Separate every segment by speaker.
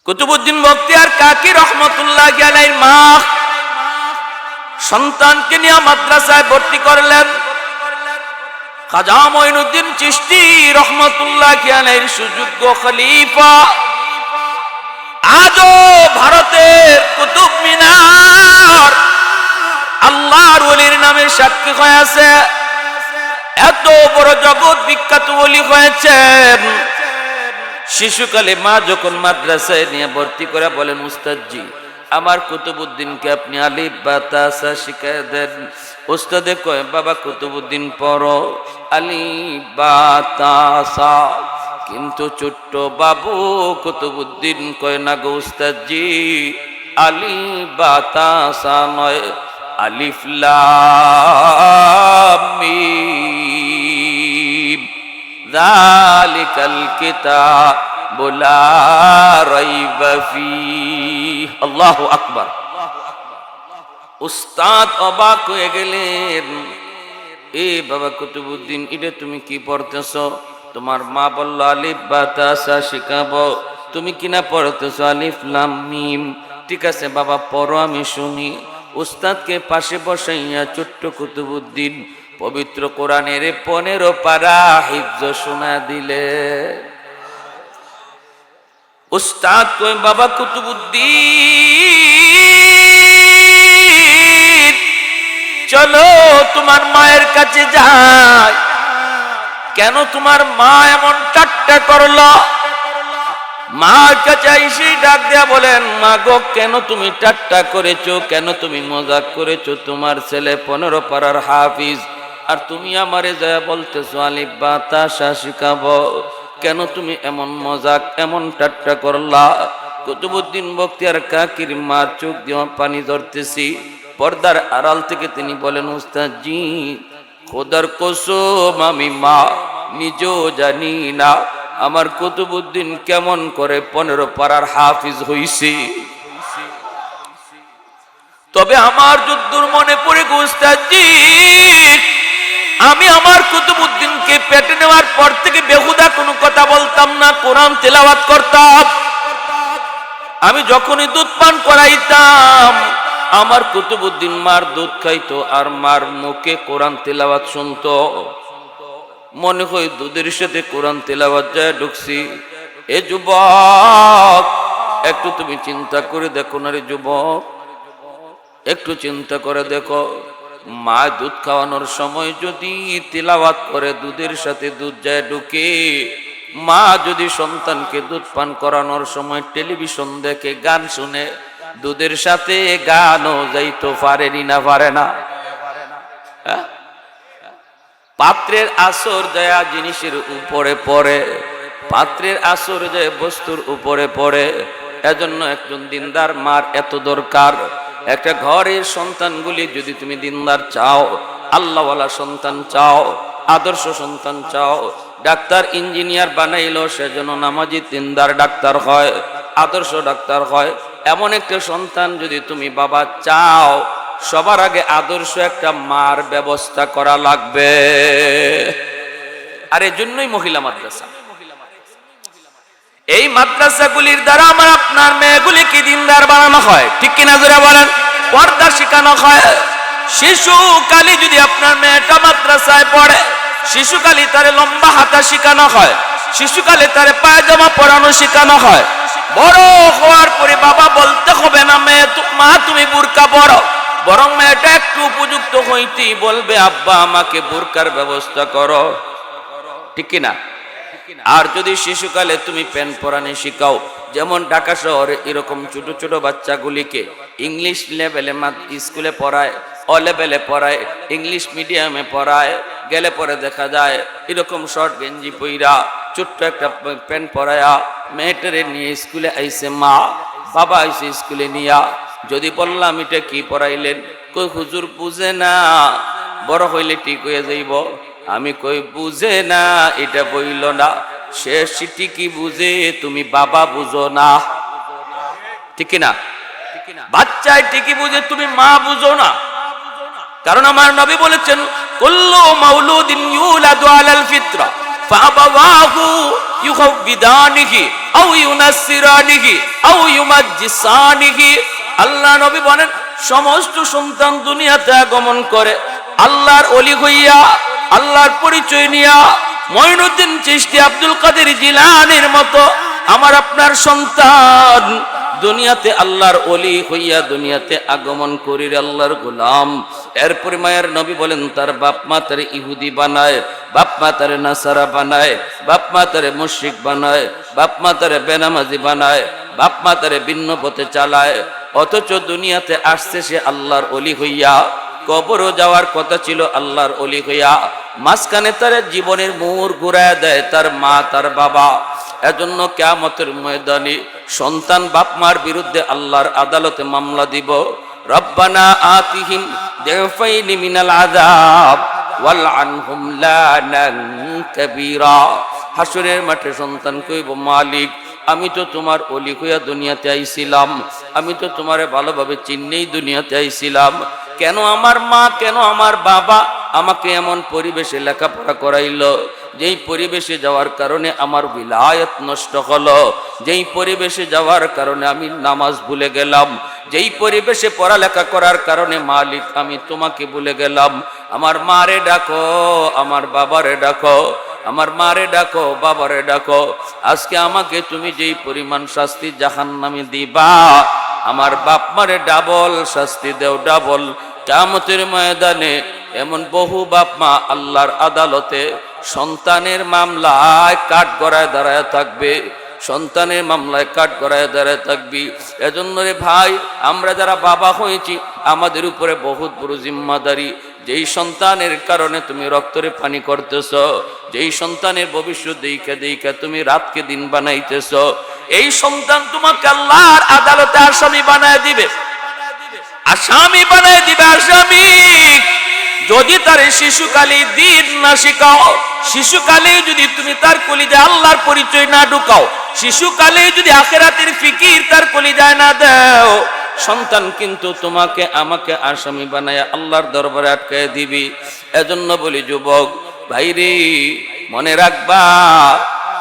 Speaker 1: কুতুবউদ্দিন বখতিয়ার কাকি রহমতুল্লাহি আলাইহির মা সন্তানকে নিয়ে মাদ্রাসায় ভর্তি করলেন। খাজা মঈনুদ্দিন চিশতি রহমতুল্লাহি আলাইহির সুযোগ্য খলিফা আজও ভারতের কুতুব মিনার আল্লাহর ওলির নামে সাক্ষী হয়ে আছে। এত বড় জগৎ বিখ্যাত ওলি হয়েছেন। শিশুকালে মা যখন মাদ্রাসায় নিয়ে ভর্তি করে বলেন, উস্তাদজি আমার কুতুবউদ্দিনকে আপনি আলিফ বা তা সা শিখায় দেন। উস্তাদে কয়, বাবা কুতুবউদ্দিন পড়ো আলিফ বা তা সা। কিন্তু ছোট্ট বাবু কুতুবউদ্দিন কয়, না গো উস্তাদজি আলিফ বা তা সা নয়, আলিফ লাম মিম যালিকাল কিতাবু লা রাইবা ফীহ। আল্লাহু আকবার। উস্তাদ অবাক হয়ে গেলেন, এ বাবা কুতুবউদ্দিন এটা তুমি কি পড়তেছো? তোমার মা বলল আলিফ বা তা সা শিখাবো, তুমি কিনা পড়তেছো আলিফ লাম মিম। ঠিক আছে বাবা পড়ো, আমি শুনি। উস্তাদকে পাশে বসাইয়া ছোট্ট কুতুবউদ্দিন পবিত্র কোরআনের 15 পারা হিফজ শোনা দিলে। উস্তাদ কয়, বাবা কুতুবউদ্দিন চলো তোমার মায়ের কাছে যাই। কেন তোমার মা এমন ঠাট্টা করলো? মার কাছে এসে ডাক দেয়া বলেন, মা গো কেন তুমি ঠাট্টা করেছো, কেন তুমি মজাক করেছো? তোমার ছেলে 15 পারার হাফিজ, আর তুমি আমারে যা বলতেছো আলিফ বা তা সা শিখাবো। কেন তুমি এমন মজাক এমন ঠাট্টা করলা? কুতুবউদ্দিন বখতিয়ার কাকির মার চোখ দিয়ে পানি ধরতেছি। পর্দার আড়াল থেকে তিনি বলেন, উস্তাদজি খোদার কসম আমি মা নিজেও জানি না আমার কুতুবউদ্দিন কেমন করে 15 পারার হাফিজ হইছে। তবে আমার যদ্দূর মনে পড়ে গো উস্তাদজি, আমি আমার কুতুবউদ্দিনকে পেটে নেওয়ার পর থেকে বেহুদা কোনো কথা বলতাম না, কোরআন তেলাওয়াত করতাম। আমি যখনই দুধ পান করাইতাম আমার কুতুবউদ্দিন মার দুধ খাইতো আর মার মুখে কোরআন তেলাওয়াত শুনতো। মনে হয় দুধের সাথে কোরআন তেলাওয়াত যায় ঢুকছি। এ যুবক একটু তুমি চিন্তা করে দেখো না রে যুবক, একটু চিন্তা করে দেখো, মা দুধ খাওয়ানোর সময় যদি তেলাওয়াত করে দুধের সাথে দুধ যায় ঢুকে, মা যদি সন্তানকে দুধ পান করানোর সময় টেলিভিশন দেখে গান শুনে দুধের সাথে গানও যাইতো পারেনি না পারে না? পাত্রের আসর যায় জিনিসের উপরে পড়ে, পাত্রের আসর যায় বস্তুর উপরে পড়ে। এজন্য একজন দিনদার মার এত দরকার। একটা ঘরের সন্তানগুলি যদি তুমি দিনদার চাও, আল্লাহওয়ালা সন্তান চাও, আদর্শ সন্তান চাও, ডাক্তার ইঞ্জিনিয়ার বানাইলো সেজন্য নামাজি দিনদার ডাক্তার হয়, আদর্শ ডাক্তার হয়। এমন একটা সন্তান যদি তুমি বাবা চাও, সবার আগে আদর্শ একটা মার ব্যবস্থা করা লাগবে। আর এই জন্যই মহিলা মাদ্রাসা। এই মাদ্রাসাগুলির দ্বারা আমার আপনার মেয়েগুলিকে দিনদার বানানো হয়, ঠিক কিনা জোরে বলেন? পর্দা শেখানো হয়। শিশুকালে যদি আপনার মেয়েটা মাদ্রাসায় পড়ে, শিশুকালে তারে লম্বা হাতা শেখানো হয়, শিশুকালে তারে পায়জামা পরানো শেখানো হয়। বড় হওয়ার পরে বাবা বলতে হবে না মা তুমি বুরকা পরো, বরং মেয়েটা একটু উপযুক্ত হইতেই বলবে আব্বা আমাকে বুরকার ব্যবস্থা করো, ঠিক কিনা? আর যদি শিশুকালে তুমি প্যান্ট পরানি শিখাও, যেমন ঢাকা শহরে এরকম ছোট ছোট বাচ্চাগুলিকে ইংলিশ লেভেলে স্কুলে পড়ায়, অ লেভেলে পড়ায়, ইংলিশ মিডিয়ামে পড়ায়, গেলে পরে দেখা যায় এরকম শর্ট গেঞ্জি পইরা ছোট্ট একটা প্যান্ট পরায়া মেয়েটারে নিয়ে স্কুলে আইছে মা, বাবা আইছে স্কুলে নিয়া। যদি বললাম এটা কি পড়াইলেন, কই হুজুর বুঝে না, বড় হইলে ঠিক হয়ে যাইব। আমি কই বুঝে না এটা বইল না, সে ঠিকই বুঝে, তুমি বাবা বুঝো না, ঠিক না? বাচ্চায় ঠিকই বুঝে, তুমি মা বুঝো না। কারণ আমার নবী বলেছেন কুল্লু মাউলুদিন ইউলাদু আলাল ফিতরা ফাবাওয়াহু ইউহাবিদানিহি আও ইউনাসসিরানিহি আও ইউমাজ্জিসানিহি। আল্লাহ নবী বলেন সমস্ত সন্তান দুনিয়াতে আগমন করে আল্লাহর ওলি হইয়া, আল্লাহর পরিচয় নিয়া, মঈনুদ্দিন চিশতি, আব্দুল কাদের জিলানীর মতো আমার আপনার সন্তান দুনিয়াতে আল্লাহর ওলি হইয়া দুনিয়াতে আগমন করির আল্লাহর গোলাম। এরপরে মায়ের নবী বলেন তার বাপ মা তারে ইহুদি বানায়, বাপ মা তারে নাসারা বানায়, বাপ মা তারে মুশরিক বানায়, বাপ মা তারে বেনামাজি বানায়, বাপ মা তারে ভিন্ন পথে চালায়। অথচ দুনিয়াতে আসছে সে আল্লাহর ওলি হইয়া, কবরও যাওয়ার কথা ছিল আল্লাহর ওলি হইয়া, মাঝখানে তার জীবনের মোড় ঘুরায় দেয় তার মা তার বাবা। এজন্য কিয়ামতের ময়দানে সন্তান বাপ মার বিরুদ্ধে আল্লাহর আদালতে মামলা দিব। রব্বানা আতিহিম দিফাইনি মিনাল আযাব ওয়ালআনহুম লানান কাবীরা। হাসরের মাঠে সন্তান কইব মালিক আমি তো তোমার ওলি হইয়া দুনিয়াতে আইছিলাম, আমি তো তোমারে ভালোভাবে চিন্নেই দুনিয়াতে আইছিলাম, কেন আমার মা কেন আমার বাবা আমাকে এমন পরিবেশে লেখাপড়া করাইলো, যেই পরিবেশে যাওয়ার কারণে আমার বিলায়ত নষ্ট হলো, যেই পরিবেশে যাওয়ার কারণে আমি নামাজ ভুলে গেলাম, যেই পরিবেশে পড়ালেখা করার কারণে মালিক আমি তোমাকে ভুলে গেলাম। আমার মারে ডাকো, আমার বাবারে ডাকো, আমার মারে ডাকো, বাবারে ডাকো। আজকে আমাকে তুমি যেই পরিমাণ শাস্তি জাহান্নামে দিবা, আমার বাপ মারে ডাবল শাস্তি দেও, ডাবল। কিয়ামতের ময়দানে এমন বহু বাপ মা আল্লাহর আদালতে সন্তানের মামলায় কাঠগড়ায় দাঁড়ায় থাকবে, সন্তানের মামলায় কাঠগড়ায় দাঁড়ায় থাকবি। এজন্য রে ভাই আমরা যারা বাবা হয়েছি আমাদের উপরে বহুত বড় জিম্মাদারি। যেই সন্তানের কারণে তুমি রক্তরে পানি করতেছ, যেই সন্তানের ভবিষ্যৎ দেইখা দেইখা তুমি রাতকে দিন বানাইতেছ, এই সন্তান তোমাকে আল্লাহর আদালতে আসামি বানায় দিবে, আসামি বানায় দিবে, আসামি। যদি তার শিশুকালে দিন না শিখাও, শিশুকালে যদি তুমি তার কলিজায় আল্লাহর পরিচয় না ঢুকাও, শিশুকালে যদি আখিরাতের ফিকির তার কলিজায় না দাও, সন্তান কিন্তু তোমাকে আমাকে আসামি বানায় আল্লাহর দরবারে আটকায় দিবি। এজন্য বলি যুবক ভাইরে মনে রাখবা,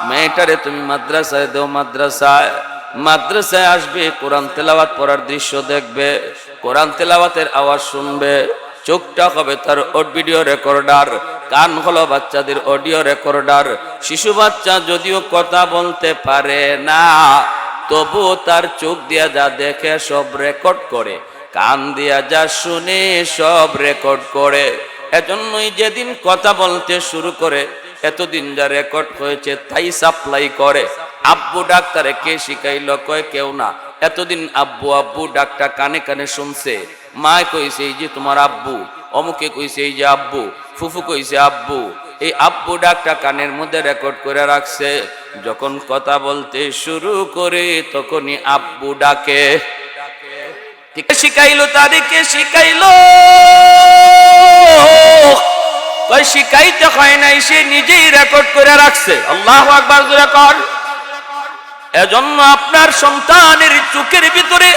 Speaker 1: মেয়েটারে তুমি মাদ্রাসায় দাও, মাদ্রাসায় মাদ্রাসায় আসবে, কোরআন তেলাওয়াত পড়ার দৃশ্য দেখবে, কোরআন তেলাওয়াতের আওয়াজ শুনবে, চোখটা হবে তার ভিডিও রেকর্ডার, কান হলো বাচ্চাদের অডিও রেকর্ডার। শিশু বাচ্চা যদিও কথা বলতে পারে না, তবুও তার চোখ দিয়া যা দেখে সব রেকর্ড করে, কান দিয়া যা শুনে সব রেকর্ড করে। এজন্যই যেদিন কথা বলতে শুরু করে এতদিন যা রেকর্ড হয়েছে তাই সাপ্লাই করে। আব্বু ডাক্তারে কে শিখাইলো, কয় কেউ না। এতদিন আব্বু আব্বু ডাক্তার কানে কানে শুনছে, মা কইছে এই যে তোমার আব্বু, অমুকে কইছে এই যে আব্বু, ফুফু কইছে আব্বু, এই আব্বু ডাকটা কানের মধ্যে রেকর্ড করে রাখছে। যখন কথা বলতে শুরু করে তখনই আব্বু ডাকে। ঠিক শিখাইলো, তাদেরকে শিখাইলো, কই শিখাইতে হয় নাই, সে নিজেই রেকর্ড করে রাখছে। আল্লাহু আকবার জোরে কর। এজন্য আপনার সন্তানের চোখের ভিতরে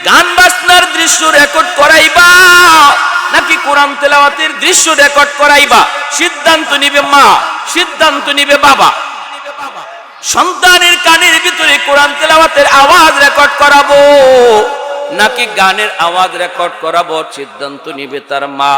Speaker 1: গান বাজনার দৃশ্য রেকর্ড করাইবা নাকি কোরআন তেলাওয়াতের দৃশ্য রেকর্ড করাইবা, সিদ্ধান্ত নিবে মা, সিদ্ধান্ত নিবে বাবা। সন্তানের কানের ভিতরে কোরআন তেলাওয়াতের আওয়াজ রেকর্ড করাবো নাকি গানের আওয়াজ রেকর্ড করাবো, সিদ্ধান্ত নিবে তার মা,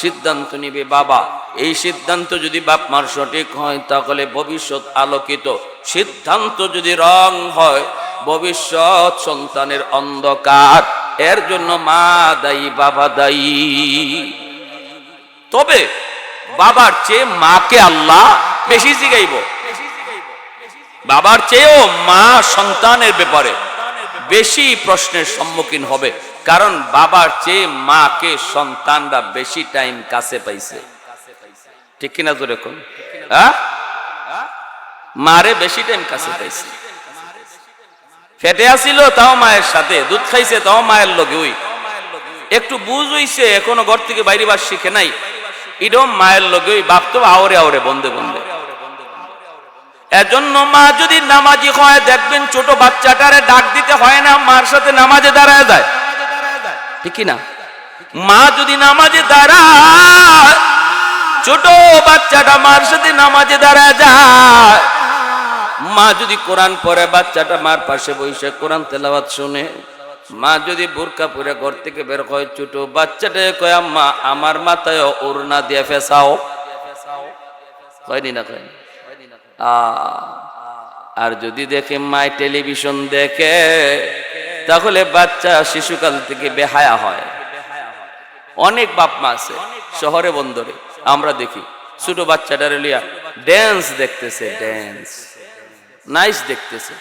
Speaker 1: সিদ্ধান্ত নিবে বাবা। এই সিদ্ধান্ত যদি বাপ মার সঠিক হয় তাহলে ভবিষ্যৎ আলোকিত, সিদ্ধান্ত যদি রং হয় ভবিষ্যৎ সন্তানের অন্ধকার। এর জন্য মা দায়ী, বাবা দায়ী। তবে বাবার চেয়ে মাকে আল্লাহ বেশি শিখাইব, বাবার চেয়েও মা সন্তানের ব্যাপারে বেশি প্রশ্নের সম্মুখীন হবে, কারণ বাবার চেয়ে মাকে সন্তানরা বেশি টাইম কাছে পাইছে। ঠিক কিনা জোরে কোন? মারে বেশি টাইম কাছে পাইছে। ফেটে আসিল তাও মায়ের সাথে, দুধ খাইছে তাও মায়ের লগে, ওই একটু বুঝ হইছে এখনো ঘর থেকে বাইরে বাস শিখে নাই, এটাও মায়ের লগে, ওই বাপ তো আওরে আওরে বন্ধে বন্ধে। এজন্য মা যদি নামাজি হয় দেখবেন ছোট বাচ্চাটারে ডাক দিতে হয় না, মার সাথে নামাজে দাঁড়ায় যায়। ঠিক না? মা যদি নামাজে দাঁড়ায় ছোট বাচ্চাটা মার সাথে নামাজে দাঁড়ায় যায়, মা যদি কোরআন পড়ে বাচ্চাটা মার পাশে বসে কোরআন তেলাওয়াত শুনে, মা যদি বোরকা পরে ঘর থেকে বের হয়, ছোট বাচ্চাটা কয় আম্মা আমার মাথায় ওড়না দিয়ে ফেসাও, হয়নি না কয়? আর যদি দেখে মায় টেলিভিশন দেখে, তাহলে বাচ্চা শিশুকাল থেকে বেহায়া হয়। অনেক বাপ মা আছে শহরে বন্দরে, আমরা দেখি ছোট বাচ্চাটার লিয়া ড্যান্স দেখতেছে, ড্যান্স নাইস দেখতেছে।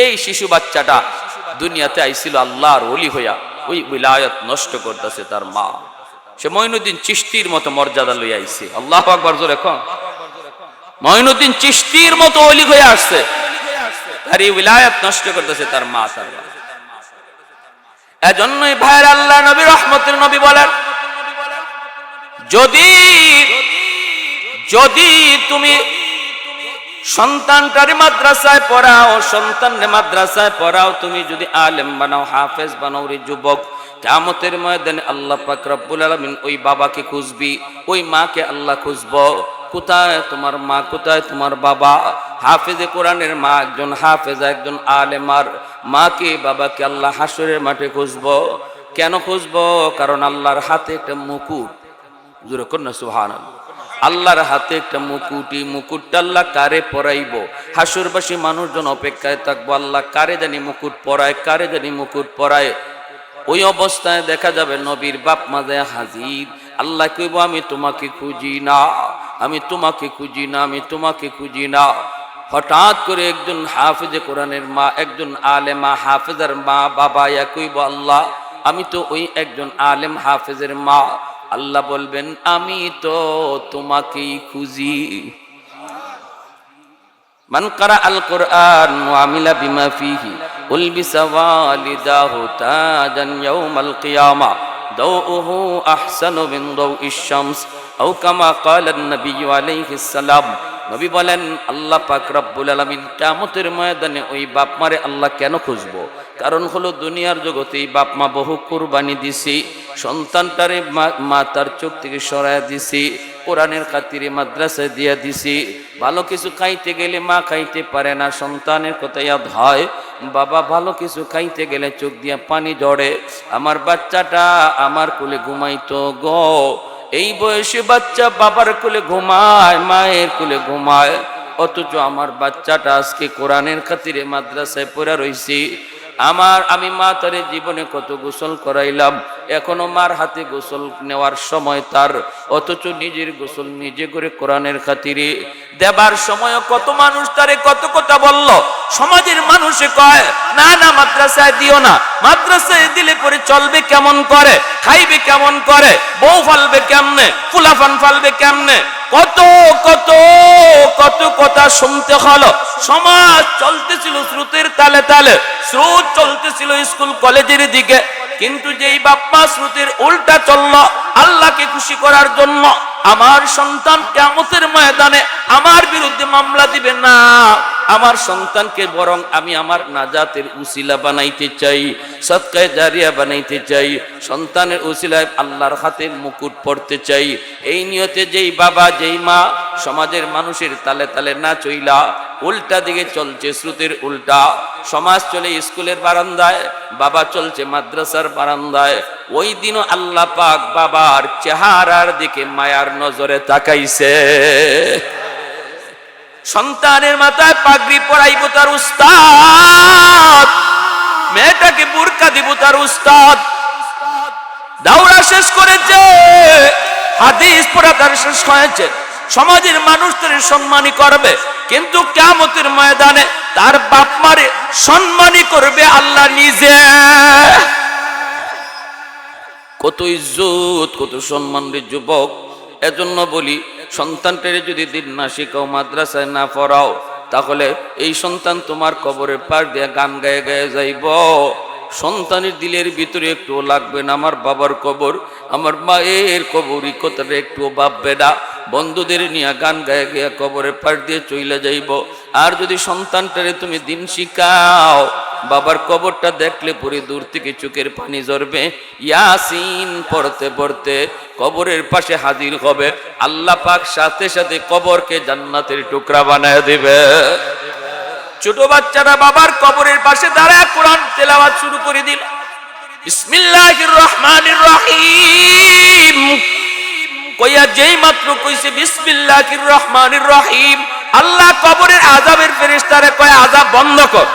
Speaker 1: এই শিশু বাচ্চাটা দুনিয়াতে আইছিল আল্লাহর ওলি হইয়া, ওই উলায়াত নষ্ট করতেছে তার মা। সে মঈনুদ্দিন চিশতির মতো মর্যাদা লইয়া আইছে। আল্লাহু আকবার জোরে কন। মঈনুদ্দিন চিশতির মতো ওলি হয়ে আসছে, আর এই উলায়াত নষ্ট করতেছে তার মা। তার এজন্যই ভাইয়ের আল্লাহ নবী রহমতের নবী বলেন, যদি তুমি সন্তানটারে মাদ্রাসায় পড়াও, সন্তানরে মাদ্রাসায় পড়াও, তুমি যদি আলেম বানাও, হাফেজ বানাও, রে যুবক, কিয়ামতের ময়দানে আল্লাহ পাক রব্বুল আলামিন ওই বাবাকে খুঁজবি, ওই মাকে আল্লাহ খুঁজবো। কোথায় তোমার মা, কোথায় তোমার বাবা? হাফেজে কোরআনের মা একজন হাফেজা, একজন আলেমার মাকে বাবাকে আল্লাহ হাসরের মাঠে খুঁজবো। কেন খুঁজবো? কারণ আল্লাহর হাতে একটা মুকুট, জোরে কর না সুবহানাল্লাহ। আল্লাহর হাতে একটা মুকুটি, মুকুটটা আল্লাহ কারে পরাইব? হাসরবাসী মানুষজন অপেক্ষায় থাকবো, আল্লাহ কারে জানি মুকুট পরায়, কারে জানি মুকুট পরায়। ওই অবস্থায় দেখা যাবে নবীর বাপ মা যায় হাজির। আল্লাহ কইব আমি তোমাকে খুঁজি না, আমি তোমাকে খুঁজি না, আমি তোমাকে খুঁজি না। হঠাৎ করে একজন হাফেজে কোরআনের মা, একজন আলেমা হাফেজার মা বাবা ইয়া কইব আল্লাহ আমি তো ওই একজন আলেম হাফেজের মা। আল্লাহ বলবেন আমি তো তোমাকেই খুঁজি। মান কারা আল কোরআন ওয়া আমিলা বিমা ফিহি উলবিসা ওয়ালিদাহু তাজান ইয়াউমাল কিয়ামা দাউহু আহসানু মিন দাউইশ শামস আও কামা ক্বালা নবী আলাইহিস সালাম। নবী বলেন আল্লাহ পাক রব্বুল আলামিন কিয়ামতের ময়দানে ওই বাপ মারে আল্লাহ কেন খুঁজবো? কারণ হলো দুনিয়ার জগতে এই বাপ মা বহু কুরবানি দিছি, সন্তানটারে মা তার চোখ থেকে সরায়া দিছি, কোরআনের খাতিরে মাদ্রাসায় দিয়া দিছি। ভালো কিছু খাইতে গেলে মা খাইতে পারে না, সন্তানের কথা ইয়াদ হয়। বাবা ভালো কিছু খাইতে গেলে চোখ দিয়া পানি ঝরে। আমার বাচ্চাটা আমার কোলে ঘুমাইতো গো, এই বয়সে বাচ্চা বাবার কোলে ঘুমায়, মায়ের কোলে ঘুমায়, অথচ আমার বাচ্চাটা আজকে কোরআনের খাতিরে মাদ্রাসায় পড়া রইছি। আমি মা তারে জীবনে কত গোসল করাইলাম, এখনো মার হাতে গোসল নেওয়ার সময় তার, অথচ নিজের গোসল নিজে করে কোরআনের খাতিরে দেবার সময় কত মানুষ তারে কত কথা বলল। সমাজের মানুষে কয় না না মাদ্রাসায় দিও না, মাদ্রাসায় দিলে পরে চলবে কেমন করে, খাইবে কেমন করে, বউ ফালবে কেমনে, ফুলাফান ফালবে কেমনে, কত কত কত কথা শুনতে হলো। সমাজ চলতেছিল স্রোতের তালে তালে, স্রোত চলতেছিল স্কুল কলেজের দিকে, কিন্তু যেই বাপ্পা স্রোতের উল্টা চলল আল্লাহকে খুশি করার জন্য, আমার সন্তান কিয়ামতের ময়দানে আমার বিরুদ্ধে মামলা দিবে না, আমার সন্তানকে বরং আমি আমার নাজাতের উসিলা বানাইতে চাই, সদকায়ে জারিয়া বানাইতে চাই, সন্তানের উসিলায় আল্লাহর হাতে মুকুট পড়তে চাই। এই নিয়তে যেই বাবা যেই মা সমাজের মানুষের তালে তালে না চইলা উল্টা দিকে চলছে, স্রোতের উল্টা, সমাজ চলে স্কুলের বারান্দায়, বাবা চলছে মাদ্রাসার বারান্দায়, ওই দিনও আল্লাহ পাক বাবার চেহারার দিকে মায়ার নজরে তাকাইছে। সন্তানের মাথায় পাগড়ি পরাইব তার উস্তাদ, মেয়েটাকে বুরকা দিব তার উস্তাদ, দাওরা শেষ করেছে, হাদিস পড়া তার শেষ হয়েছে, সমাজের মানুষ তার সম্মানই করবে, কিন্তু কিয়ামতের ময়দানে তার বাপ মারে সম্মানই করবে আল্লাহ নিজে। কত ইজ্জত কত সম্মান রে যুবক। এজন্য বলি সন্তানটারে যদি দিন না শিখাও, মাদ্রাসায় না পড়াও, তাহলে এই সন্তান তোমার কবরের পার দিয়ে গান গায়ে গায়ে যাইব। সন্তানের দিলের ভিতরে একটুও লাগবে না আমার বাবার কবর, আমার মায়ের কবরই কথাটা একটুও ভাববে না। বন্ধুদের নিয়ে গান গায়ে গিয়া কবরের পাশ দিয়ে চইলা যাইব। আর যদি সন্তানটারে তুমি দিন শিখাও, বাবার কবরটা দেখলে পরে দূর থেকে চোখের পানি ঝরবে, ইয়াসিন পড়তে পড়তে কবরের পাশে হাজির হবে, আল্লাহ পাক সাথে সাথে কবরকে জান্নাতের টুকরা বানায় দিবে। ছোট বাচ্চারা বাবার কবরের পাশে দাঁড়ায় কোরআন তেলাওয়াত শুরু করে দিল, বিসমিল্লাহির রহমানির রহিম কইয়া যেই মাত্র কইছে বিসমিল্লাহির রহমানির রহিম, আল্লাহ কবরের আযাবের ফেরেশতারে কয় আযাব বন্ধ কর,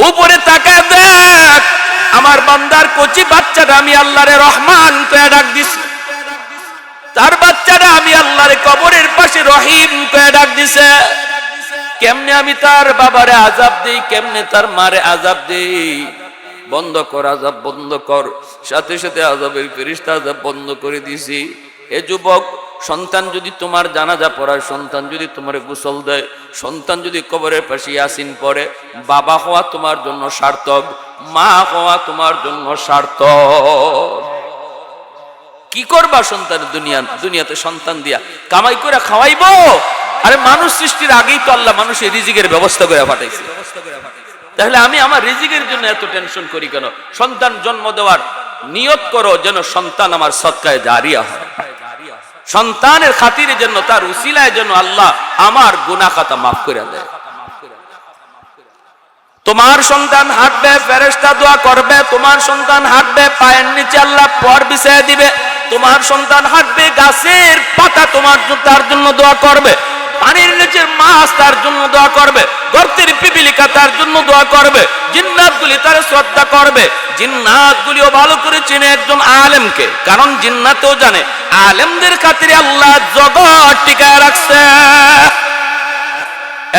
Speaker 1: উপরে তাকায় দেখ আমার বান্দার কচি বাচ্চাটা আমি আল্লাহরে রহমান কয়ে ডাক দিছি, তার বাচ্চাটা আমি আল্লাহরে কবরের পাশে রহিম কয়ে ডাক দিছে। কেমনে আমি তার বাবারে আযাব দেই, কেমনে তার মারে আযাব দেই, বন্ধ কর আযাব বন্ধ কর। সাথে সাথে আযাবের ফেরেশতা আযাব বন্ধ করে দিছি। এ যুবক, সন্তান যদি তোমার জানাজা পড়ায়, সন্তান যদি তোমার গোসল দেয়, সন্তান যদি কবরের পাশে ইয়াসিন পড়ে, বাবা হওয়া তোমার জন্য সার্থক, মা হওয়া তোমার জন্য সার্থক। কি করবা সন্তান দুনিয়াতে সন্তান দিয়া কামাই করে খাওয়াইবো? আরে মানুষ সৃষ্টির আগেই তো আল্লাহ মানুষের রিজিকের ব্যবস্থা করে পাঠাইছে, তাহলে আমি আমার রিজিকের জন্য এত টেনশন করি কেন? সন্তান জন্ম দেওয়ার নিয়ত করো যেন সন্তান আমার সদকায়ে জারিয়া হয়, সন্তানের খাতিরে যেন, তার উসিলায় যেন আল্লাহ আমার গুনাহ খাতা মাফ করে দেয়। তোমার সন্তান হাঁটবে, ফেরেশতা দোয়া করবে, তোমার সন্তান হাঁটবে পায়ের নিচে আল্লাহ পর বিছায় দিবে, তোমার সন্তান হাঁটবে গাছের পাতা তার জন্য দোয়া করবে, পানির নিচের মাছ তার জন্য দোয়া করবে, গর্তের পিপিলিকা তার জন্য দোয়া করবে, জিন্নাতগুলি তার শ্রদ্ধা করবে। জিন্নাতগুলিও ভালো করে চেনে একজন আলেমকে, কারণ জিন্নাতও জানে আলেমদের খাতিরে আল্লাহ জগৎ টিকায় রাখছে।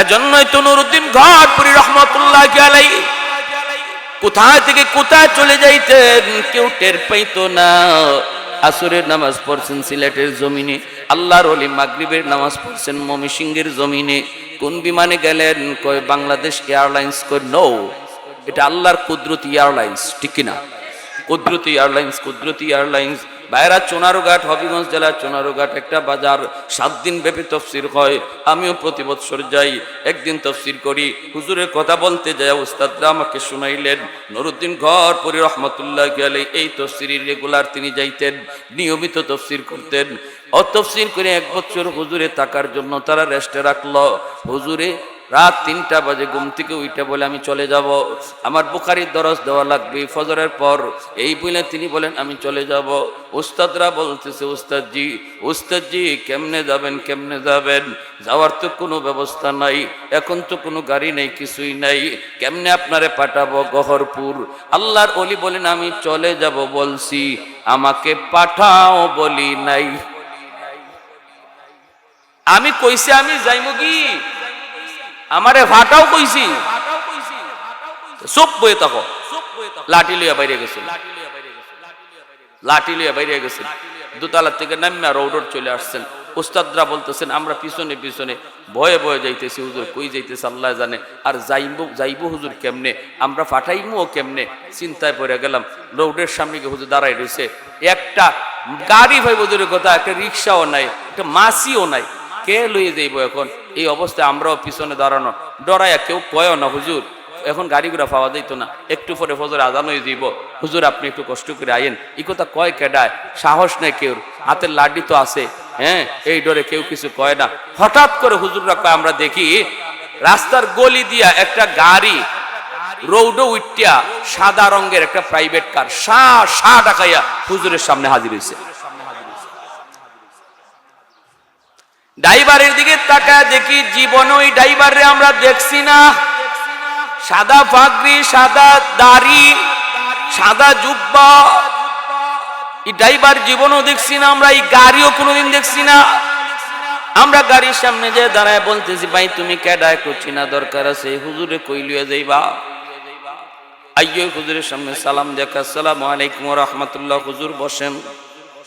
Speaker 1: এজন্যই তো নুরউদ্দিন ঘরপুরি রহমাতুল্লাহি আলাইহি কোথায় থেকে কোথায় চলে যাইতেন কেউ টের পাইতো না। আসরের নামাজ পড়ছেন সিলেটের জমিনে, আল্লাহর ওলি মাগরিবের নামাজ পড়ছেন ময়মনসিংহের জমিনে। কোন বিমানে গেলেন? কয় বাংলাদেশ এয়ারলাইন্স। কয় নো, এটা আল্লাহর কুদরতি এয়ারলাইন্স। ঠিক কিনা? কুদরতি এয়ারলাইন্স, কুদরতি এয়ারলাইন্স। বাইরা চুনারুঘাট, হবিগঞ্জ জেলার চুনারুঘাট একটা বাজার, 7 দিন ব্যাপী তফসির হয়। আমিও প্রতি বছর যাই, একদিন তফসির করি। হুজুরের কথা বলতে যায় উস্তাদরা আমাকে শুনাইলেন, নুরউদ্দিন ঘরপুরি রহমাতুল্লাহি আলাইহি এই তফসিরের রেগুলার তিনি যাইতেন, নিয়মিত তফসির করতেন। তফসির করে 1 বছর হুজুরে থাকার জন্য তারা রেস্টে রাখলো। হুজুরে রাত 3টা বাজে ঘুম থেকে উঠে বলে আমি চলে যাব, আমার বুখারীর দরস দেওয়া লাগবে ফজরের পর। এই বলে তিনি বলেন আমি চলে যাব। উস্তাদরা বলতেছে উস্তাদজি কেমনে যাবেন, কেমনে যাবেন? যাওয়ার তো কোনো ব্যবস্থা নাই, এখন তো কোনো গাড়ি নেই, কিছুই নাই, কেমনে আপনারে পাঠাবো গহরপুর? আল্লাহর ওলি বলেন আমি চলে যাব বলছি, আমাকে পাঠাও বলি নাই। আমি কইছি আমি যাইমু কি? আমারে ভাটাও কইছি, চুপ বয়ে থাকো। লাঠি লইয়া বাইরে গেছে, লাঠি লইয়া বাইরে গেছে। দোতলা থেকে নামিয়া রোড চলে আসছেন। উস্তাদরা বলতেছেন আমরা পিছনে পিছনে ভয়ে ভয়ে যাইতেছি, হুজুর কই যাইতেছে আল্লাহ জানে, আর যাইবো হুজুর কেমনে, আমরা পাঠাইমু কেমনে? চিন্তায় পড়ে গেলাম। রোডের সামনে গিয়ে হুজুর দাঁড়াই রয়েছে, একটা গাড়ি ভাই হুজুরের কথা, একটা রিক্সাও নাই, একটা মাসিও নাই, কে লইয়ে যাইব এখন? এই অবস্থায় আমরাও পিছনে দাঁড়ানো, ডরাইয়া কেউ কয়ও না হুজুর এখন গাড়িগুলা পাওয়া যাইতো না, একটু পরে ফজর আজান হয়ে যাইব, হুজুর আপনি একটু কষ্ট করে আইন। এই কথা কয় কেডায়? সাহস নেই কেউ, হাতের লাডি তো আছে, হ্যাঁ, এই ডরে কেউ কিছু কয় না। হঠাৎ করে হুজুররা কয়, আমরা দেখি রাস্তার গলি দিয়া একটা গাড়ি রৌডো উইটিয়া সাদা রঙের একটা প্রাইভেট কার সা ডাকাইয়া হুজুরের সামনে হাজির হয়েছে। ড্রাইভারের দিকে তাকায় দেখি জীবনে ওই ড্রাইভারে আমরা দেখছি না। সাদা পাগড়ি, সাদা দাড়ি, সাদা জুব্বা, এই ড্রাইভার জীবনও দেখছি না আমরা, এই গাড়িও কোনোদিন দেখছি না। আমরা গাড়ির সামনে যে দাঁড়ায় বলতেছি ভাই তুমি কেডা, একটু চিনা দরকার আছে, হুজুরে কই লইয়া যাইবা? আইয়ো হুজুরের সামনে সালাম দেখা, আসসালামু আলাইকুম ওয়া রাহমাতুল্লাহ। হুজুর বসেন।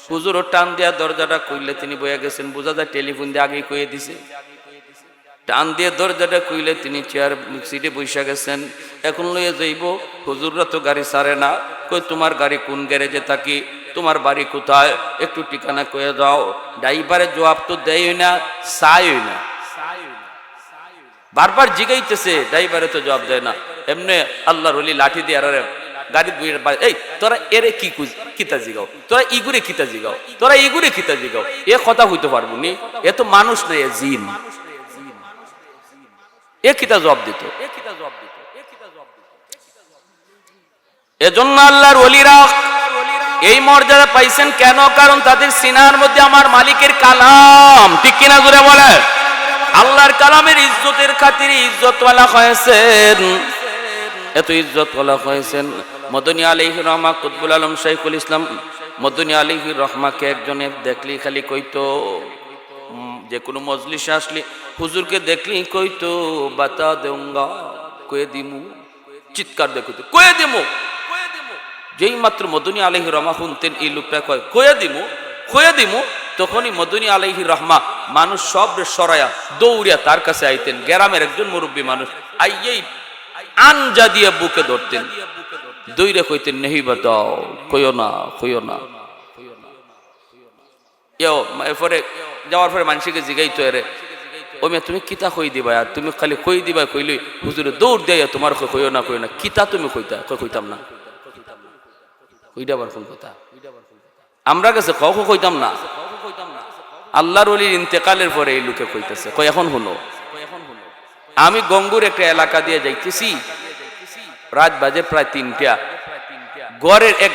Speaker 1: হুজুরও টান দিয়া দরজাটা কইলে তিনি বইয়া গেছেন, বোঝা যায় টেলিফোন দিয়ে আগেই কইয়ে দিছে। টান দিয়ে দরজাটা কইলে তিনি চেয়ার সিটে বসে গেছেন। এখন লইয়া যাইব, হুজুররা তো গাড়ি ছাড়ে না। কই তোমার গাড়ি কোন গ্যারেজে থাকি? তোমার বাড়ি কোথায়, একটু ঠিকানা কয়ে দাও। ড্রাইভারের জবাব তো দেয় না, চাই না, বারবার জিগাইতেছে, ড্রাইভারে তো জবাব দেয় না। এমনি আল্লাহর ওলি লাঠি দিয়ে আর গাড়ি দুই, এই তোরা এরে কি কিতা জিগাও, তোরা ইগুরে কিতা জিগাও, তোরা ইগুরে কিতা জিগাও, এ কথা হইতে পারবো নি, এ তো মানুষ নাই, এ জিন, এ কিতা জবাব দিত। এজন্য আল্লাহর ওলিরা এই মর্যাদা পাইছেন কেন? কারণ তাদের সিনার মধ্যে আমার মালিকের কালাম, ঠিক কিনা জোরে বলে। আল্লাহর কালামের ইজ্জতের খাতিরে ইজ্জতওয়ালা হয়েছেন, এত ইজ্জতওয়ালা হয়েছেন। মদনী আলাইহির রহমা কুতবুল আলম শাইখুল ইসলাম মদনী আলাইহির রহমাকে একজনে দেখলি খালি কইতো, যে কোনো মজলিসে আসলে হুজুরকে দেখলি কইতো বাতা দেউঙ্গা, কয়ে দিমু, চিৎকার দেখতো কয়ে দিমু। যেই মাত্র মদনী আলাইহির রহমা শুনতেন এই লোকটা কয় কয়ে দিমু, কয়ে দিমু, তখনই মদনী আলাইহির রহমা মানুষ সব সরায়া দৌড়িয়া তার কাছে আইতেন। গ্রামের একজন মুরব্বী মানুষ আইয়েই আনজা দিয়ে বুকে ধরতেন, দৌড়ে কইতেন নেহি বাতাও, কইও না, কইও না। এরপরে যাওয়ার পরে মানুষকে জিগাইতো, এরে ওই মেয়ে তুমি কিতা কই দিবা, আর তুমি খালি কই দিবা কইলি হুজুরে দৌড় দেয়া তোমার কইও না, কইও না, কিতা তুমি কইতা, কইতাম না, ওইটা আবার কোন কথা? আমরা কাছে কইতাম না। আল্লাহর ওলির ইন্তেকালের পরে এই লোকে কইতেছে, কই এখন শুনো, আমি গঙ্গুর একটা এলাকা দিয়ে যাইতেছি, রাত বাজে প্রায় ৩টা,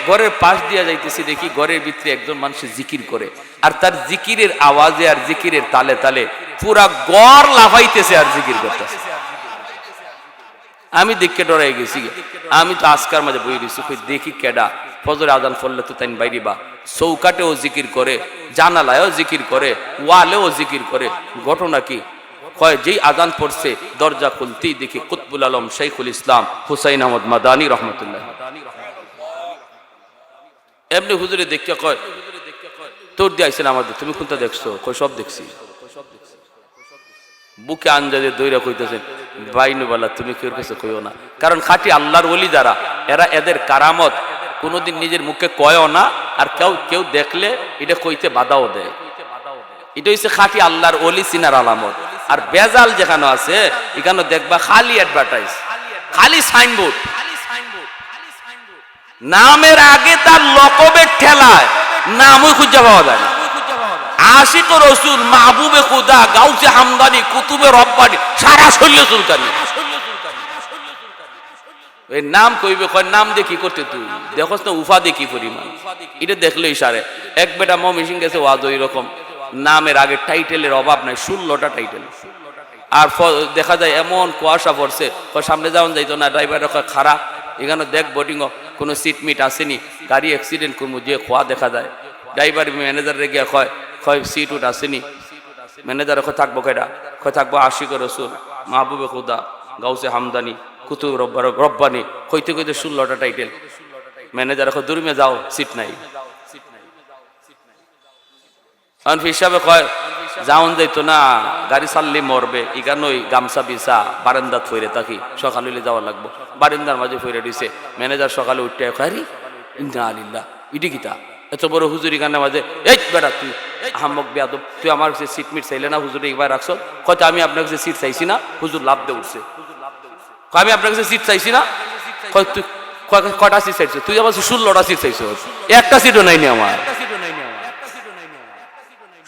Speaker 1: ঘরের পাশ দিয়ে যাইতেছি, দেখি ঘরের ভিতরে একজন মানুষ জিকির করে, আর তার জিকিরের আওয়াজে আর জিকিরের তালে তালে পুরা গড় লাফাইতেছে আর জিকির করতেছে। আমি দেখে ডরাই গেছি, আমি তো আজকার মাঝে বই দিছি, দেখি কেডা, ফজর আজান পড়লে তো তাই বাইরে বা চৌকাটেও জিকির করে, জানালায়ও জিকির করে, ওয়ালেও জিকির করে। ঘটনা কি? কয় যেই আজান পড়ছে দরজা খুলতেই দেখি কুতবুল আলম শাইখুল ইসলাম হুসাইন আহমদ মাদানী রহমতুল্লাহ। এমনি হুজুরে দেখতে কয় তোর দিয়ে আইসেন আমাদের, তুমি কোনটা দেখছো? কয় সব দেখছি। বুকে আঞ্জাদে দৈরা কইতেছেন বাইনুবালা তুমি কেউ কাছে কইও না, কারণ খাঁটি আল্লাহর ওলি যারা, এরা এদের কারামত কোনোদিন নিজের মুখে কয়ও না, আর কেউ দেখলে এটা কইতে বাধাও দেয়। এটা হচ্ছে খাঁটি আল্লাহর ওলি চিনার আলামত। আর বেজাল যেখানে আছে এখানে দেখবা খালি অ্যাডভার্টাইজ, খালি সাইনবোর্ড, নামের আগে তার লকবের ঠেলায় নামই খুঁজে পাওয়া যায় না। আশিক রসুল, মাহবুবে খুদা, গাউসে হামদানি, কুতুবে রব্বানি, সারা শরীর চুলকানি। এই নাম কইবে, কয় নাম দিয়ে কি করতে তুই দেখোস না উফা দিয়ে কি পরিমাণ, এটা দেখলেই সারে। এক বেটা মমিসিং গেছে ওয়াজ ওই রকম, নামের আগে টাইটেলের অভাব নাই, 16টা টাইটেল। আর দেখা যায় এমন কুয়াশা পড়ছে, সামনে যাওয়া যাইতো না, ড্রাইভার খারা এখানে দেখ বোর্ডিং কোনো সিট মিট আসেনি, গাড়ি অ্যাক্সিডেন্ট করবো যে খোয়া দেখা যায়। ড্রাইভার ম্যানেজার রেগে কয় সিট উঠ আসেনি, ম্যানেজার থাকবো কেডা, থাকবো আশিক রসুল, মাহবুবে খুদা, গাউসে হামদানি, কুতুব রব্বানি, কইতে 16টা টাইটেল। ম্যানেজার দূরমে যাও, সিট নাই। হিসাবে কয় যাওন যাইতো না, গাড়ি চাললে মরবে, এখানেই গামছা বিছা বারান্দাত ফইরে থাকি, সকালে যাওয়া লাগবো। বারান্দার মাঝে ফইরে দিছে। ম্যানেজার সকালে উঠতে কয় ইন্না আলিল্লাহ, ইডি কিতা এত বড় হুজুরি গানের মাঝে, এই বেটা তুই আহমক বেয়াদব, তুই আমার কাছে সিট মিট চাইলে না, হুজুরে একবার রাখছো। কয়তো আমি আপনার কাছে সিট চাইছি না, হুজুর লাভ দিয়ে উঠছে। আমি আপনার কাছে সিট চাইছি না, তুই কয়টা সিট চাইছো? তুই আমার 16টা সিট চাইছো, একটা সিটও নাইনি আমার।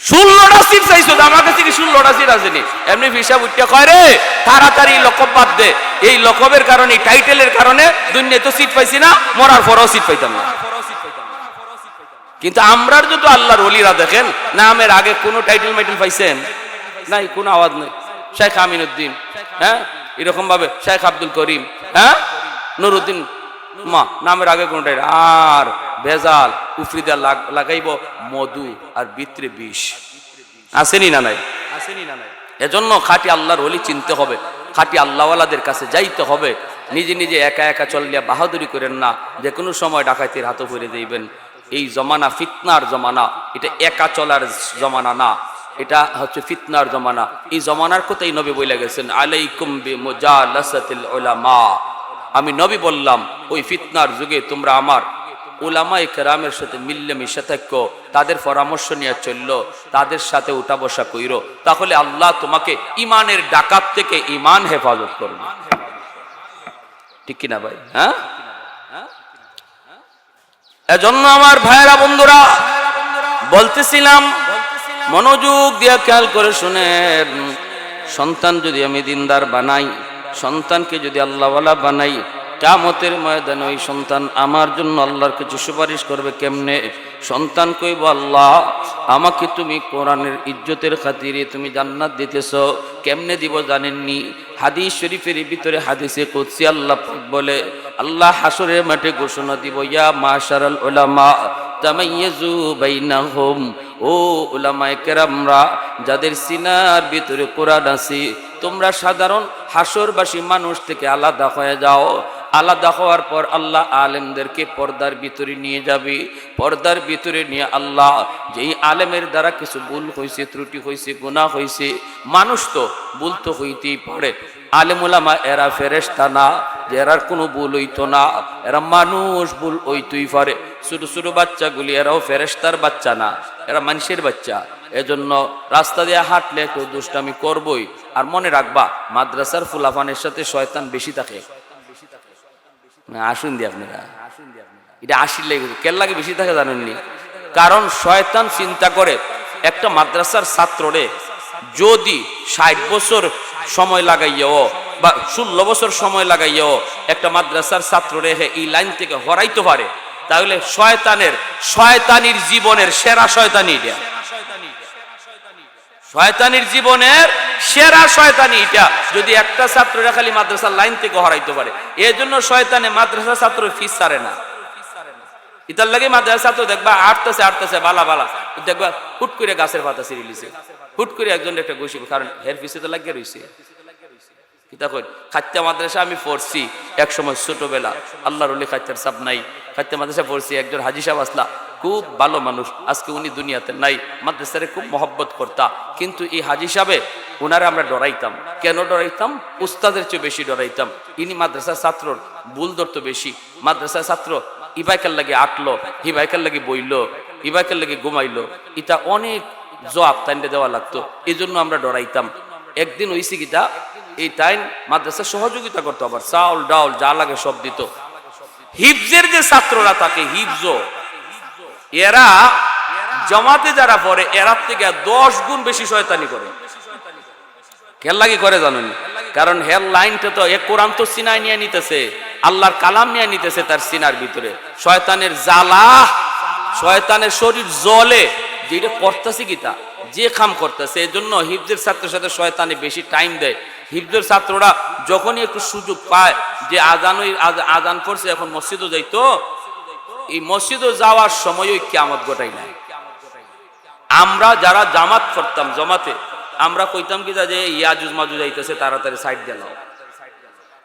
Speaker 1: 16টা সিট চাইছো, আমার কাছে কি 16টা সিট আসেনি? এমনি হিসাব উঠতে কয় রে তাড়াতাড়ি লকব বাদ দে, এই লকবের কারণে, টাইটেলের কারণে দুনিয়ায় তো সিট পাইছি না, মরার পরেও সিট পাইতাম না। কিন্তু আমরার যত আল্লাহর ওলিরা দেখেন, নামের আগে কোনো টাইটেল মাইটেল পাইছেন নাই, কোনো আওয়াজ নেই। শেখ আমিনুদ্দিন, হ্যাঁ এরকম ভাবে শেখ আব্দুল করিম, হ্যাঁ নুরুদ্দিন, মা নামের আগে কোনো টাইটেল। আর ভেজাল উফরিদা লাগাইব মধু আর ভিতরে বিষ, আসেনি না নাই? এজন্য খাঁটি আল্লাহর ওলি চিনতে হবে, খাঁটি আল্লাহওয়ালাদের কাছে যাইতে হবে। নিজে নিজে একা একা চললে বাহাদুরি করেন না, যে কোনো সময় ডাকাতির হাতে পড়ে যাইবেন। এই জমানা ফিতনার জমানা, এটা একা চলার জমানা না, এটা হচ্ছে ফিতনার জমানা। এই জমানার কথাই নবী বলে গেছেন, আলাইকুম বিমুজালাসাতিল উলামা। আমি নবী বললাম ওই ফিতনার যুগে তোমরা আমার উলামায়ে কেরামের সাথে মিললে মিশে থাকো, তাদের পরামর্শ নিয়ে চললো, তাদের সাথে উঠা বসা কইরো, তাহলে আল্লাহ তোমাকে ইমানের ডাকাত থেকে ইমান হেফাজত করবে। ঠিক কিনা ভাই? হ্যাঁ, এজন্য আমার ভাইয়েরা বন্ধুরা বলতেছিলাম, মনোযোগ দিয়ে খেয়াল করে শুনেন, সন্তান যদি আমি দিনদার বানাই, সন্তানকে যদি আল্লাহওয়ালা বানাই, কিয়ামতের ময়দানে ওই সন্তান আমার জন্য আল্লাহর কিছু সুপারিশ করবে। কেমনে? সন্তান কইব, আল্লাহ আমাকে তুমি কোরআনের ইজ্জতের খাতিরে তুমি জান্নাত দিতেছো। কেমনে দিব জানেননি? হাদিস শরীফের ভিতরে হাদিসে কুদসি আল্লাহ বলে, আল্লাহ হাসরের মাঠে ঘোষণা দিব, ইয়া মাশারাল উলামা তামাইয়াজু বাইনাহুম, ও উলামায়ে কেরামরা যাদের সিনার ভিতরে কোরআন আছে, তোমরা সাধারণ হাসরবাসী মানুষ থেকে আলাদা হয়ে যাও। আলাদা হওয়ার পর আল্লাহ আলেমদেরকে পর্দার ভিতরে নিয়ে যাবে। পর্দার ভিতরে নিয়ে আল্লাহ যেই আলেমের দ্বারা কিছু ভুল হয়েছে, ত্রুটি হয়েছে, গুনাহ হয়েছে, মানুষ তো ভুল তো হইতেই পারে, আলেম ওলামা এরা ফেরেশতা না যে এরার কোনো ভুল হইতো না, এরা মানুষ, ভুল হইতেই পারে। ছোট ছোট বাচ্চাগুলি এরাও ফেরেশতার বাচ্চা না, এরা মানুষের বাচ্চা। এজন্য রাস্তা দিয়ে হাঁটলে একটু দুষ্টামি করবই। আর মনে রাখবা, মাদ্রাসার ফুলাফানের সাথে শয়তান বেশি থাকে। আসুন দি আপনারা, এটা আসিলে কেন লাগে বেশি থাকে জানেননি? কারণ শয়তান চিন্তা করে একটা মাদ্রাসার ছাত্ররে যদি 60 বছর সময় লাগাইয়াও বা 16 বছর সময় লাগাইয়াও একটা মাদ্রাসার ছাত্ররে এই লাইন থেকে হরাইতে পারে, তাহলে শয়তানির জীবনের সেরা শয়তানি এটা। শয়তানির জীবনের সেরা শয়তানি এটা, যদি একটা ছাত্ররা খালি মাদ্রাসার লাইন থেকে হরাইতে পারে। এই জন্য শয়তানে মাদ্রাসা ছাত্র ফিস ছাড়ে না। ইতার লাগে মাদ্রাসা ছাত্র দেখবা আটতেছে বালা দেখবা হুট করে গাছের পাতা ছিঁড়ে লিছে, হুট করে একজন একটা ঘুষি, কারণ হের পিছে তো লাগিয়ে রয়েছে। খাত্যা মাদ্রাসা আমি পড়ছি এক সময় ছোটবেলা, আল্লাহর ওলি খাত্যার সাপ নাই, খাত্যা মাদ্রাসা পড়ছি। একজন হাজি সাহেব আসলা, খুব ভালো মানুষ, আজকে উনি দুনিয়াতে নাই, মাদ্রাসারে খুব মহব্বত করতা। কিন্তু এই হাজি সাহেবে ওনারে আমরা ডরাইতাম। কেন ডরাইতাম? উস্তাদের চেয়ে বেশি ডরাইতাম। ইনি মাদ্রাসার ছাত্র ভুল ধরতো বেশি। মাদ্রাসার ছাত্র ইবাইকার লাগে আটলো, হিবাইকার লাগে বইলো, ইবাইকার লাগে ঘুমাইলো, এটা অনেক জবাব তাইনটা দেওয়া লাগতো। এই জন্য আমরা ডরাইতাম। একদিন হইছে গীতা, এই টাইম মাদ্রাসা সহযোগিতা করতো, আবার চাউল ডাউল যা লাগে সব দিত। হিফজের যে ছাত্ররা থাকে, হিফজ, এরা জামাতে যারা পড়ে এরার থেকে 10 গুণ বেশি শয়তানি করে। কেন লাগে করে জানেন? কারণ হের লাইনটা তো এক কোরআন তো সিনায় নিয়ে নিতেছে, আল্লাহর কালাম নিয়ে নিতেছে তার সিনার ভিতরে। শয়তানের জ্বালা, শয়তানের শরীর জ্বলে, যেটা করতেছে গীতা, যে খাম করতেছে। এই জন্য হিফজের ছাত্রের সাথে শয়তানে বেশি টাইম দেয়। হিফজের ছাত্ররা যখনই একটু সুযোগ পায় যে আজান পড়ছে, এখন মসজিদও যাইতো, এই মসজিদও যাওয়ার সময় ওই কিয়ামত ঘটাই নাই। আমরা যারা জামাত করতাম, জমাতে আমরা কইতাম কি যে ইয়াজুজ মাজুজ আইতেছে, তাড়াতাড়ি সাইড দিল।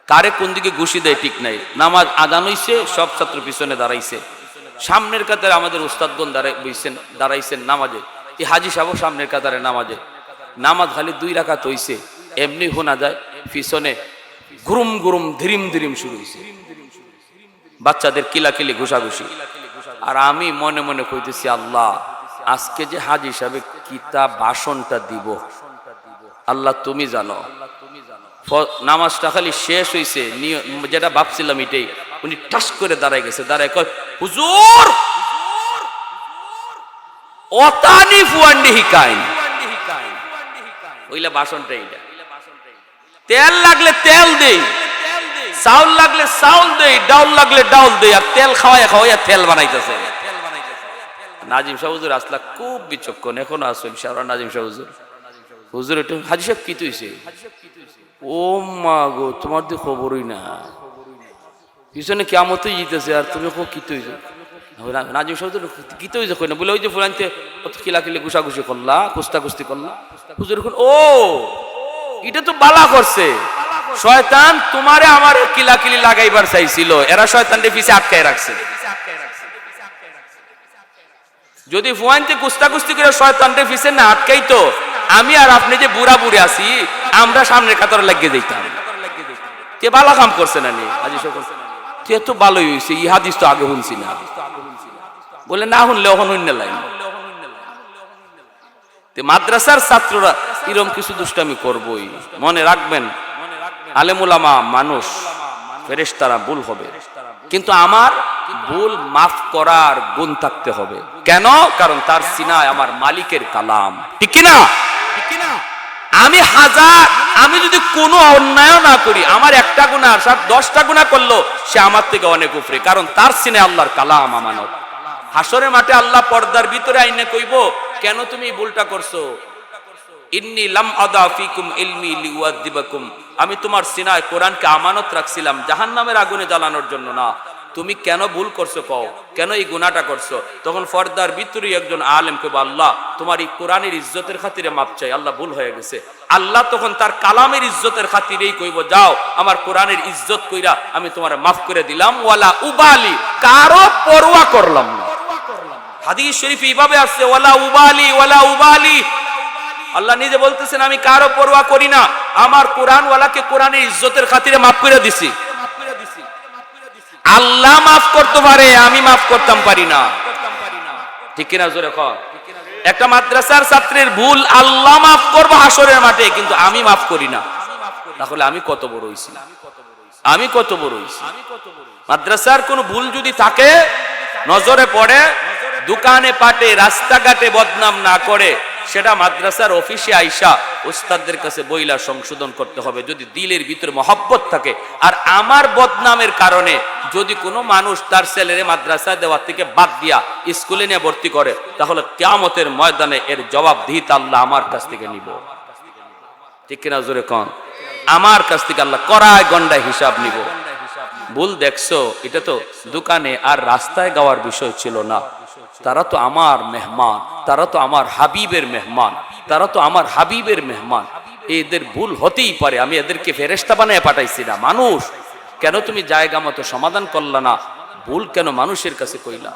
Speaker 1: কারে কোন দিকে ঘুষি দেয় ঠিক নাই। নামাজ আজান হইছে, সব ছাত্র পিছনে দাঁড়াইছে, সামনের কাতারে আমাদের উস্তাদগণ দাঁড়াইছেন নামাজে, এই হাজি সাহেব সামনের কাতারে নামাজে। নামাজ খালি 2 রাকাত হইছে, এমনি শোনা যায় পিছনে গুরুম গুরুম ধিরিম ধিরিম শুরু হয়েছে, বাচ্চাদের কিলাকিলি ঘুষাঘুষি। আর আমি মনে মনে কইতেছি, আল্লাহ আজকে যে হাজি সাহেব কিতাব ভাষণটা দিব, আল্লাহ তুমি জানো। নামাজটা খালি শেষ হইছে, যেটা ভাবছিলাম এটাই, উনি ঠাস করে দাঁড়াই গেছে, দাঁড়ায় কয়, হুজুর অতানি ফুয়ান্ডি হিকাইন। ওইলা ভাষণটা এইটা। তেল লাগলে তেল দেই, চাউল লাগলে চাউল দেই, ডাউল লাগলে ডাউল দেই, আর তেল খাওয়াইয়া তেল বানাইতেছে। নাজিম শাহ হুজুর আসলা খুব বিচক্ষণ, এখনো আসেন সারা নাজিম শাহ হুজুর। হুজুর একটু, হাজি সাহেব কি তুইছে? ও মা গো, তোমার তো খবরই না, পিছনে কিয়ামত জিতেছে আর তুমি কি তুইছে? নাজিম শাহ হুজুর কি তুইছে কই না, বলে ওই যে ফুলাইতে কিলাকিলি ঘুষাঘুষি করলা, কুস্তাকুস্তি করলা। হুজুর এখন, ও এটা তো বালা করছে, শয়তান তোমারে আমার কিলাকিলি লাগাইবার চাইছিল, এরা শয়তানকে পিছে আটকায় রাখছে। যদি ফুয়াইতে কুস্তাকুস্তি করে শয়তানকে পিছে না আটকাইতো, আমি আর আপনি যে বুড়া বুড়ি আছি, আমরা সামনের কাতারে লাগিয়ে দিতাম। কে বালা কাম করছে না নি? হাজি সাহেব তুই তো ভালোই হয়েছে, ই হাদিস তো আগে শুনছি না। বলে না শুনলে এখন অন্য লাইন। মাদ্রাসার ছাত্ররা এরকম কিছু দুষ্টামি করবই, মনে রাখবেন। আলেমুলামা মানুষ, ফেরেশতারা ভুল হবে, কিন্তু আমার ভুল মাফ করার গুণ থাকতে হবে। কেন? কারণ তার সিনায় আমার মালিকের কালাম, ঠিক কিনা? আমি যদি কোনো অন্যায় না করি, আমার একটা গুনাহ আর 10টা গুনাহ করলো, সে আমার থেকে অনেক উপরে, কারণ তার সিনায় আল্লাহর কালাম আমানত। হাসরের মাঠে আল্লাহ পর্দার ভিতরে আইনে কইব, কেন তুমি ভুলটা করছো? ইন্নী লাম আদা ফিকুম ইলমি লিউআযিবাকুম, আমি তোমার সিনায় কোরআনকে আমানত রাখছিলাম জাহান্নামের আগুনে জ্বালানোর জন্য না। তুমি কেন ভুল করছো কও, কেন এই গুনাহটা করছো? তখন পর্দার ভিতরে একজন আলেম কইব, আল্লাহ তোমার এই কোরআনের ইজ্জতের খাতিরে মাপ চাই, আল্লাহ ভুল হয়ে গেছে। আল্লাহ তখন তার কালামের ইজ্জতের খাতিরেই কইব, যাও আমার কোরআনের ইজ্জত কইরা আমি তোমারে মাফ করে দিলাম, ওয়ালা উবালি, কারো পরোয়া করলাম না। হাদিস শরীফে এইভাবে আসছে, ওয়ালা উবালি ওয়ালা উবালি। আল্লাহ নিজে বলতেছেন, আমি কারো পরোয়া করি না, আমার কোরআন ওয়ালাকে কোরআনের ইজ্জতের খাতিরে মাফ করে দিছি। আল্লাহ মাফ করতে পারে, আমি মাফ করতাম পারি না, ঠিক কিনা? জোরে কর। একটা মাদ্রাসার ছাত্রের ভুল আল্লাহ মাফ করবো হাসরের মাঠে, কিন্তু আমি মাফ করি না, তাহলে আমি কত বড় হইছি, আমি কত বড় হইছি। মাদ্রাসার কোন ভুল যদি থাকে, নজরে পড়ে, দোকানে পাটে রাস্তাঘাটে বদনাম না করে, সেটা মাদ্রাসার অফিসে আইসা উস্তাদদের কাছে বইলা সংশোধন করতে হবে, যদি দিলের ভিতরে মহব্বত থাকে। আর আমার বদনামের কারণে যদি কোনো মানুষ তার ছেলেরে মাদ্রাসা দেওয়ার থেকে বাদ দিয়া স্কুলে নিয়ে ভর্তি করে, তাহলে কিয়ামতের ময়দানে এর জবাবদিহিতা আল্লাহ আমার কাছ থেকে নিব, ঠিক কিনা? জোরে কোন। আমার কাছ থেকে আল্লাহ কড়ায় গন্ডায় হিসাব নিব। ভুল দেখছো, এটা তো দোকানে আর রাস্তায় গাওয়ার বিষয় ছিল না। তারা তো আমার মেহমান, তারা তো আমার হাবিবের মেহমান, তারা তো আমার হাবিবের মেহমান। এদের ভুল হতেই পারে, আমি এদেরকে ফেরেশতা বানায় পাঠাইছি না, মানুষ। কেন তুমি জায়গা মতো সমাধান করলা না? ভুল কেন মানুষের কাছে কইলা?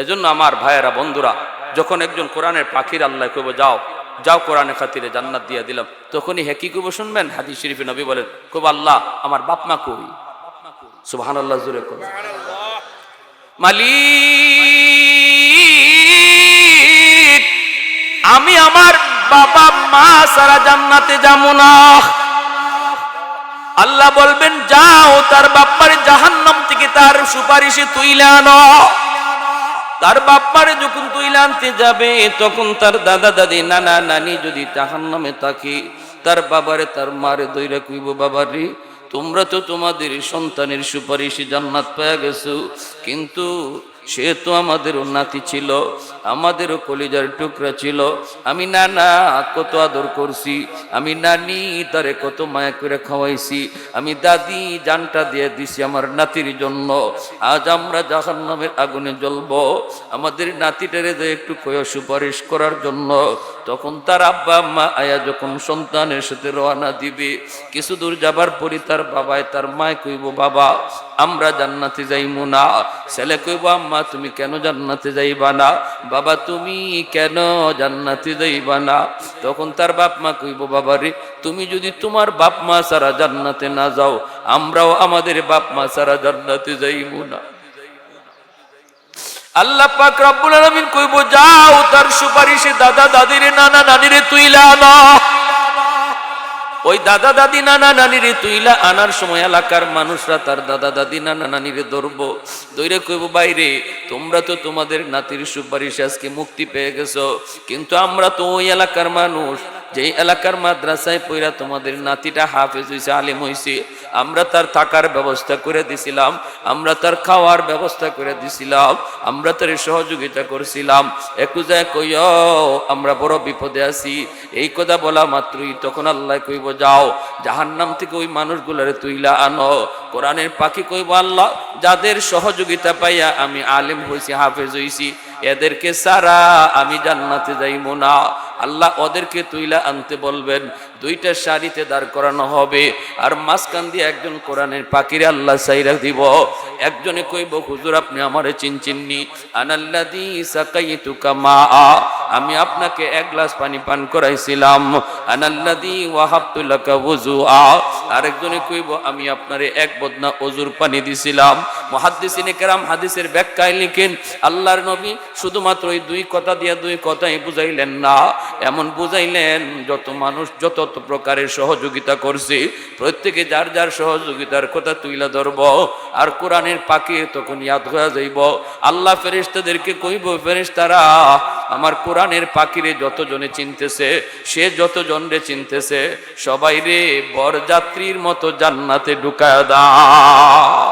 Speaker 1: এজন্য আমার ভাইয়েরা, বন্ধুরা, যখন একজন কোরআনের পাখির আল্লাহ কইব, যাও যাও কোরআনের খাতিরে জান্নাত দিয়ে দিলাম, তখনই হে কি কইব শুনবেন? হাদিস শরীফে নবী বলেন, কইব, আল্লাহ আমার বাপ মা কই? সুবহানাল্লাহ, জোরে কই। মালিক, আমি আমার বাবা মা সারা জান্নাতে যাবো না। আল্লাহ বলবেন, যাও তার বাপ্পারে জাহান্নাম থেকে তার সুপারিশে তুইলা আনো। তার বাপ্পারে যখন তুইলা আনতে যাবে, তখন তার দাদা দাদি নানা নানি যদি জাহান্নামে থাকে, তার বাবারে তার মারে দইরা কইব, বাবারে তোমরা তো তোমাদের সন্তানের সুপারিশে জান্নাত পেয়ে গেছো, কিন্তু সে তো আমাদেরও নাতি ছিল, আমাদেরও কলিজার টুকরা ছিল। আমি নানা কত আদর করছি, আমি নানি তারে কত মায়া করে খাওয়াইছি, আমি দাদি জানটা দিয়ে দিছি আমার নাতির জন্য। আজ আমরা জাহান্নামের আগুনে জ্বলবো, আমাদের নাতিটারে যে একটু কয় সুপারিশ করার জন্য। তখন তার আব্বা আম্মা আয়া যখন সন্তানের সাথে রওনা দিবে, কিছু দূর যাবার পরই তার বাবায় তার মায় কইব, বাবা আমরা জান্নাতে যাইমু না। ছেলে কইব, আম্মা তুমি কেন জান্নাতে যাইবা না? বাবা তুমি কেন জান্নাতে যাইবা না? তখন তার বাপ মা কইব, বাবা রে তুমি যদি তোমার বাপ মা ছাড়া জান্নাতে না যাও, আমরাও আমাদের বাপ মা ছাড়া জান্নাতে যাইমু না। আল্লাহ পাক রব্বুল আলামিন কইব, যাও তার সুপারিশে দাদা দাদিরে নানা নানিরে তুইলা আনো। ওই দাদা দাদি নানা নানিরে তুইলা আনার সময় এলাকার মানুষরা তার দাদা দাদি নানা নানিরে ধরবো, ধরে কইব, বাইরে তোমরা তো তোমাদের নাতির সুপারিশে আজকে মুক্তি পেয়ে গেছো, কিন্তু আমরা তো ওই এলাকার মানুষ, যেই এলাকার মাদ্রাসায় পইরা তোমাদের নাতিটা হাফেজ হইছে, আলেম হইছে, আমরা তার থাকার ব্যবস্থা করে দিছিলাম, আমরা তার খাওয়ার ব্যবস্থা করে দিছিলাম, আমরা তার সহযোগিতা করছিলাম। একটু যায় কইও আমরা বড় বিপদে আছি। এই কথা বলা মাত্রই তখন আল্লাহ কইব, যাও জাহান্নাম থেকে ওই মানুষগুলারে তুইলা আনো। কোরআনের পাখি কইব, আল্লাহ যাদের সহযোগিতা পাইয়া আমি আলেম হইছি, হাফেজ হইছি, এদেরকে সারা আমি জান্নাতে যাইবো না। আল্লাহ ওদেরকে তুইলা আনতে বলবেন, দুইটা সারিতে দাঁড় করানো হবে, আর মাঝখান দিয়ে একজন কোরআনের পাখিরে আল্লাহ সাইরা দিব। একজনে কইব, হুজুর আপনি আমারে চিনচিননি, আনাল্লাযী সাকাইতুকা মা, আমি আপনাকে এক গ্লাস পানি পান করাইছিলাম। আনাল্লাযী ওয়াহাবতু লাকা ওযুআ, আরেকজনে কইব আমি আপনারে এক বদনা ওযুর পানি দিছিলাম। মুহাদ্দিসিনে কেরাম হাদিসের ব্যাখ্যায় লিখেন, আল্লাহর নবী শুধুমাত্র এই দুই কথা দিয়া দুই কথাই বুঝাইলেন না, এমন বুঝাইলেন যত মানুষ যত প্রকারের সহযোগিতা করছে প্রত্যেকে যার যার সহযোগিতার কথা তুইলা ধরব, আর কোরআনের পাকে তখন ইয়াদ হয়ে যাইব। আল্লাহ ফেরেশতাদেরকে কইব, ফেরেশতারা আমার কোরআনের পাখিরে যতজনে চিনতেছে, সে যতজনরে চিনতেছে সবাই রে বরযাত্রীর মতো জান্নাতে ঢুকায় দাও।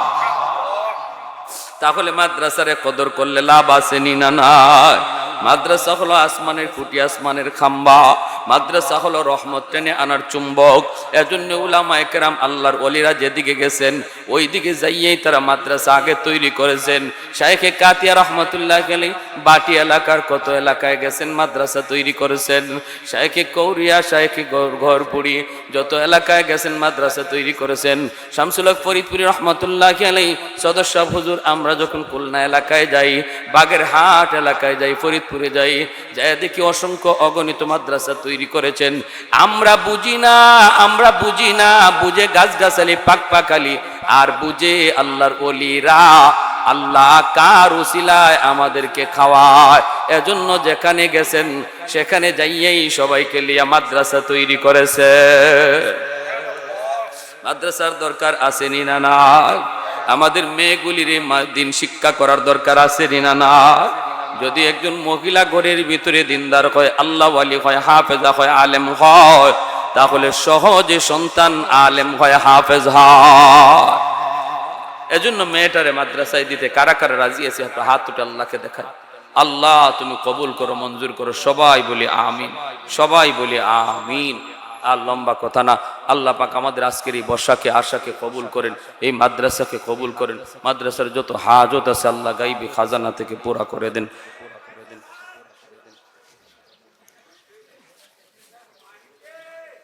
Speaker 1: তাহলে মাদ্রাসারে কদর করলে লাভ আছে নি না নাই? মাদ্রাসা হলো আসমানের খুঁটি, আসমানের খাম্বা। মাদ্রাসা হলো রহমত টেনে আনার চুম্বক। এজন্য উলামায়ে কেরাম আল্লাহর ওলিরা যেদিকে গেছেন ওই দিকে যাইয়েই তারা মাদ্রাসা আগে তৈরি করেছেন। শাইখে কাতিয়া রহমতুল্লাহ আলাইহি বাটি এলাকার কত এলাকায় গেছেন মাদ্রাসা তৈরি করেছেন। শাইখে কৌরিয়া, শাইখে ঘরপুরি যত এলাকায় গেছেন মাদ্রাসা তৈরি করেছেন। শামসুল হক ফরিদপুরি রহমতুল্লাহ আলাইহি সদস্য হুজুর আমরা যখন খুলনা এলাকায় যাই, বাগেরহাট এলাকায় যাই, ফরিদপুরে যাই, যাই দেখি অসংখ্য অগণিত মাদ্রাসা তৈরি করেছেন। আমরা বুঝি না, বুঝে গাছগাছালি পাক পাকালি, আর বুঝে আল্লাহর ওলিরা আল্লাহ কার উসিলায় আমাদেরকে খাওয়ায়। এজন্য যেখানে গেছেন সেখানে যাইয়েই সবাইকে লিয়া মাদ্রাসা তৈরি করেছে। মাদ্রাসার দরকার আছে নি না না? আমাদের মেয়েগুলির দিন শিক্ষা করার দরকার আছে নি না না? যদি একজন মহিলা ঘরের ভিতরে দিনদার হয়, আল্লাহ ওয়ালি হয়, হাফেজা হয়, আলেম হয়, তাহলে সহজে সন্তান আলেম হয়, হাফেজ হয়। এজন্য মেয়েটারে মাদ্রাসায় দিতে কারা কারা রাজি আছে হাত উঠে আল্লাহকে দেখায়। আল্লাহ তুমি কবুল করো, মঞ্জুর করো। সবাই বলি আমিন, সবাই বলি আমিন। আর লম্বা কথা না, আল্লাহ পাক আমাদের আজকের এই বর্ষাকে আশাকে কবুল করেন, এই মাদ্রাসাকে কবুল করেন। মাদ্রাসার যত হাজত আছে আল্লাহ গাইবি খাজানা থেকে পুরা করে দেন।